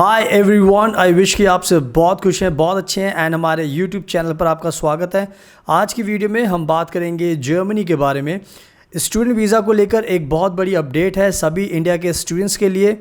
Hi everyone, I wish कि आप सब बहुत खुश हैं, बहुत अच्छे हैं एंड हमारे यूट्यूब चैनल पर आपका स्वागत है। आज की वीडियो में हम बात करेंगे जर्मनी के बारे में। स्टूडेंट वीज़ा को लेकर एक बहुत बड़ी अपडेट है सभी इंडिया के स्टूडेंट्स के लिए।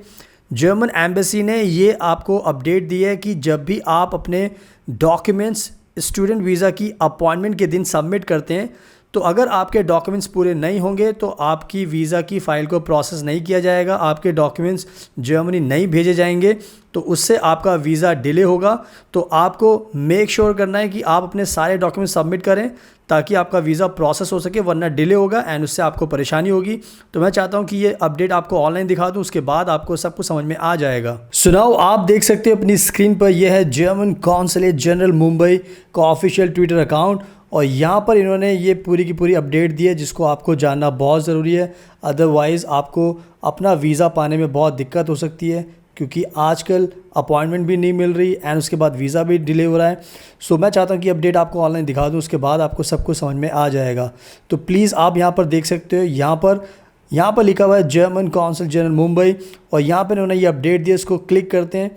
जर्मन एम्बेसी ने ये आपको अपडेट दी है कि जब भी आप अपने डॉक्यूमेंट्स स्टूडेंट वीज़ा की अपॉइंटमेंट के दिन सबमिट करते हैं तो अगर आपके डॉक्यूमेंट्स पूरे नहीं होंगे तो आपकी वीज़ा की फ़ाइल को प्रोसेस नहीं किया जाएगा, आपके डॉक्यूमेंट्स जर्मनी नहीं भेजे जाएंगे, तो उससे आपका वीज़ा डिले होगा। तो आपको मेक श्योर करना है कि आप अपने सारे डॉक्यूमेंट्स सबमिट करें ताकि आपका वीज़ा प्रोसेस हो सके, वरना डिले होगा एंड उससे आपको परेशानी होगी। तो मैं चाहता हूं कि ये अपडेट आपको ऑनलाइन दिखा दूं, उसके बाद आपको सब कुछ समझ में आ जाएगा। सुनाओ, आप देख सकते हो अपनी स्क्रीन पर, यह है जर्मन कॉन्सुलेट जनरल मुंबई का ऑफिशियल ट्विटर अकाउंट और यहाँ पर इन्होंने ये पूरी की पूरी अपडेट दी है जिसको आपको जानना बहुत ज़रूरी है। अदरवाइज़ आपको अपना वीज़ा पाने में बहुत दिक्कत हो सकती है क्योंकि आजकल अपॉइंटमेंट भी नहीं मिल रही एंड उसके बाद वीज़ा भी डिले हो रहा है। सो मैं चाहता हूँ कि अपडेट आपको ऑनलाइन दिखा दूँ, उसके बाद आपको सब कुछ समझ में आ जाएगा। तो प्लीज़ आप यहाँ पर देख सकते हो, यहाँ पर लिखा हुआ है जर्मन कॉन्सल जनरल मुंबई और यहाँ पर इन्होंने ये अपडेट दिया। इसको क्लिक करते हैं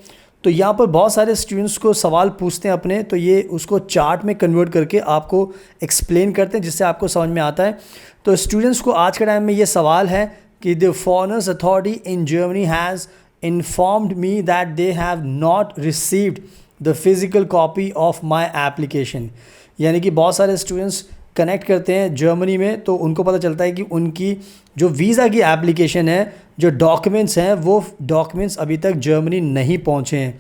तो यहाँ पर बहुत सारे स्टूडेंट्स को सवाल पूछते हैं अपने, तो ये उसको चार्ट में कन्वर्ट करके आपको एक्सप्लेन करते हैं जिससे आपको समझ में आता है। तो स्टूडेंट्स को आज के टाइम में ये सवाल है कि the foreigners authority in Germany has informed me that they have not received the physical copy of my application. यानी कि बहुत सारे स्टूडेंट्स कनेक्ट करते हैं जर्मनी में तो उनको पता चलता है कि उनकी जो वीज़ा की एप्लीकेशन है, जो डॉक्यूमेंट्स हैं, वो डॉक्यूमेंट्स अभी तक जर्मनी नहीं पहुंचे हैं।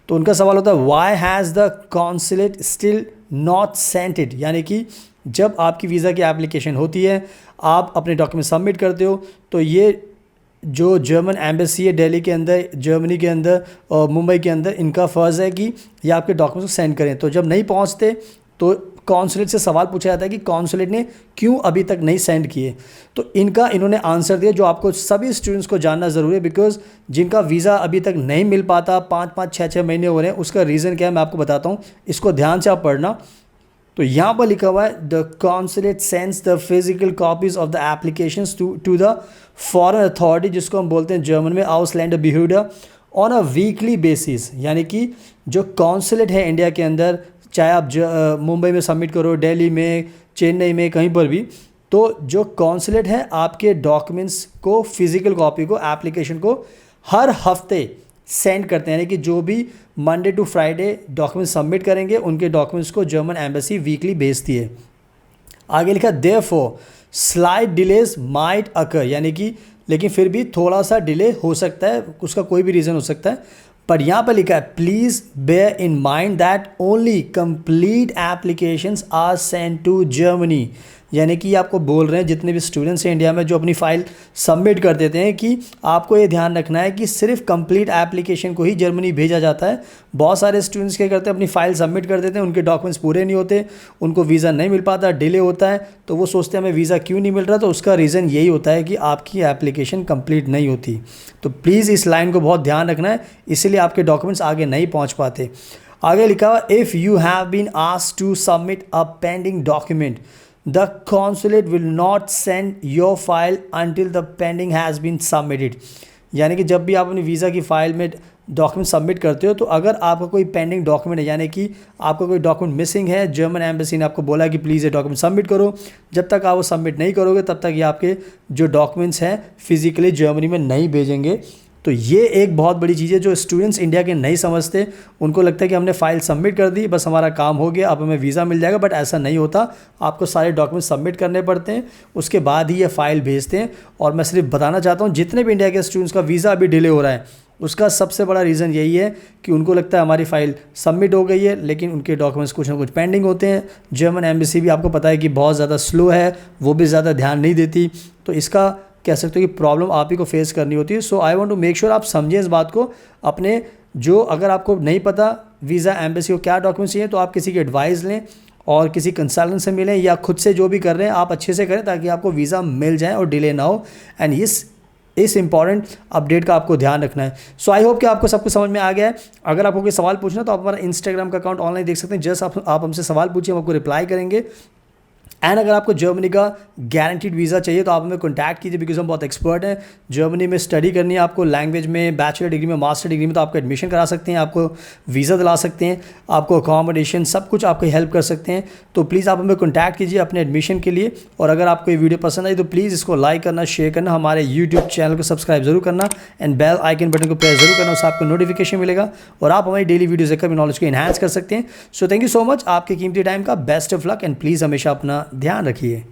तो उनका सवाल होता है why has the consulate still not sent it. यानी कि जब आपकी वीज़ा की एप्लीकेशन होती है, आप अपने डॉक्यूमेंट सबमिट करते हो, तो ये जो जर्मन एम्बेसी है दिल्ली के अंदर, जर्मनी के अंदर और मुंबई के अंदर, इनका फ़र्ज़ है कि ये आपके डॉक्यूमेंट्स को सेंड करें। तो जब नहीं पहुंचते तो कॉन्सुलेट से सवाल पूछा जाता है कि कॉन्सुलेट ने क्यों अभी तक नहीं सेंड किए। तो इन्होंने आंसर दिया जो आपको सभी स्टूडेंट्स को जानना ज़रूरी है, बिकॉज जिनका वीज़ा अभी तक नहीं मिल पाता, 5-5, 6-6 महीने हो रहे हैं, उसका रीज़न क्या है मैं आपको बताता हूँ, इसको ध्यान से आप पढ़ना। तो यहाँ पर लिखा हुआ है the consulate sends the physical copies of the applications to the foreign authority, जिसको हम बोलते हैं जर्मन में आउसलैंडर बिहेवियर, ऑन अ वीकली बेसिस। यानी कि जो कॉन्सुलेट है इंडिया के अंदर, चाहे आप मुंबई में सबमिट करो, दिल्ली में, चेन्नई में, कहीं पर भी, तो जो कॉन्सुलेट है आपके डॉक्यूमेंट्स को, फिज़िकल कॉपी को, एप्लीकेशन को हर हफ्ते सेंड करते हैं। यानी कि जो भी Monday to Friday document submit करेंगे उनके डॉक्यूमेंट्स को जर्मन एम्बेसी वीकली भेजती है। आगे लिखा देयरफॉर स्लाइट डिलेज माइट अकर, यानी कि लेकिन फिर भी थोड़ा सा डिले हो सकता है, उसका कोई भी रीज़न हो सकता है। पर यहाँ पर लिखा है please bear in mind that only complete applications are sent to Germany. यानी कि आपको बोल रहे हैं जितने भी स्टूडेंट्स हैं इंडिया में जो अपनी फ़ाइल सबमिट कर देते हैं कि आपको ये ध्यान रखना है कि सिर्फ कंप्लीट एप्लीकेशन को ही जर्मनी भेजा जाता है। बहुत सारे स्टूडेंट्स क्या करते हैं, अपनी फ़ाइल सबमिट कर देते हैं, उनके डॉक्यूमेंट्स पूरे नहीं होते, उनको वीज़ा नहीं मिल पाता, डिले होता है, तो वो सोचते हैं हमें वीज़ा क्यों नहीं मिल रहा। तो उसका रीज़न यही होता है कि आपकी एप्लीकेशन कंप्लीट नहीं होती। तो प्लीज़ इस लाइन को बहुत ध्यान रखना है, इसीलिए आपके डॉक्यूमेंट्स आगे नहीं पहुँच पाते। आगे लिखा हुआ if you have been asked to submit a pending document the consulate will not send your file until the pending has been submitted। यानी कि जब भी आप अपनी वीज़ा की फ़ाइल में डॉक्यूमेंट सबमिट करते हो तो अगर आपका कोई पेंडिंग डॉक्यूमेंट है, यानी कि आपका कोई डॉक्यूमेंट मिसिंग है, जर्मन एम्बेसी ने आपको बोला कि प्लीज़ ये डॉक्यूमेंट सबमिट करो, जब तक आप वो सबमिट नहीं करोगे तब तक ये आपके जो डॉक्यूमेंट्स हैं फिज़िकली जर्मनी में नहीं भेजेंगे। तो ये एक बहुत बड़ी चीज़ है जो स्टूडेंट्स इंडिया के नहीं समझते। उनको लगता है कि हमने फ़ाइल सबमिट कर दी, बस हमारा काम हो गया, अब हमें वीज़ा मिल जाएगा, बट ऐसा नहीं होता। आपको सारे डॉक्यूमेंट सबमिट करने पड़ते हैं, उसके बाद ही ये फ़ाइल भेजते हैं। और मैं सिर्फ बताना चाहता हूँ जितने भी इंडिया के स्टूडेंट्स का वीज़ा अभी डिले हो रहा है उसका सबसे बड़ा रीज़न यही है कि उनको लगता है हमारी फ़ाइल सबमिट हो गई है, लेकिन उनके डॉक्यूमेंट्स कुछ ना कुछ पेंडिंग होते हैं। जर्मन एम्बेसी भी आपको पता है कि बहुत ज़्यादा स्लो है, वो भी ज़्यादा ध्यान नहीं देती। तो इसका कह सकते हो कि प्रॉब्लम आप ही को फेस करनी होती है। So I want to make sure आप समझें इस बात को अपने, जो अगर आपको नहीं पता वीज़ा एम्बेसी को क्या डॉक्यूमेंट्स चाहिए तो आप किसी की एडवाइस लें और किसी कंसल्टेंट से मिलें या खुद से जो भी कर रहे हैं आप अच्छे से करें ताकि आपको वीज़ा मिल जाए और डिले ना हो। एंड इस इंपॉर्टेंट अपडेट का आपको ध्यान रखना है। सो आई होप कि आपको सब कुछ समझ में आ गया है। अगर आपको कोई सवाल पूछना तो आप हमारा इंस्टाग्राम का अकाउंट ऑनलाइन देख सकते हैं, जस्ट आप हमसे सवाल पूछिए, हम आपको रिप्लाई करेंगे। एंड अगर आपको जर्मनी का गारंटीड वीज़ा चाहिए तो आप हमें कॉन्टैक्ट कीजिए, बिकॉज हम बहुत एक्सपर्ट हैं। जर्मनी में स्टडी करनी है आपको, लैंग्वेज में, बैचलर डिग्री में, मास्टर डिग्री में, तो आपको एडमिशन करा सकते हैं, आपको वीज़ा दिला सकते हैं, आपको अकोमोडेशन सब कुछ आपको हेल्प कर सकते हैं। तो प्लीज़ आप हमें कॉन्टैक्ट कीजिए अपने एडमिशन के लिए। और अगर आपको ये वीडियो पसंद आई तो प्लीज़ इसको लाइक करना, शेयर करना, हमारे यूट्यूब चैनल को सब्सक्राइब जरूर करना एंड बेल आइकन बटन को प्रेस जरूर करना, उससे आपको नोटिफिकेशन मिलेगा और आप हमारी डेली वीडियोज़ देखकर भी नॉलेज को इन्हांस कर सकते हैं। So thank you so much, आपके कीमती टाइम का best of luck and please हमेशा अपना ध्यान रखिए।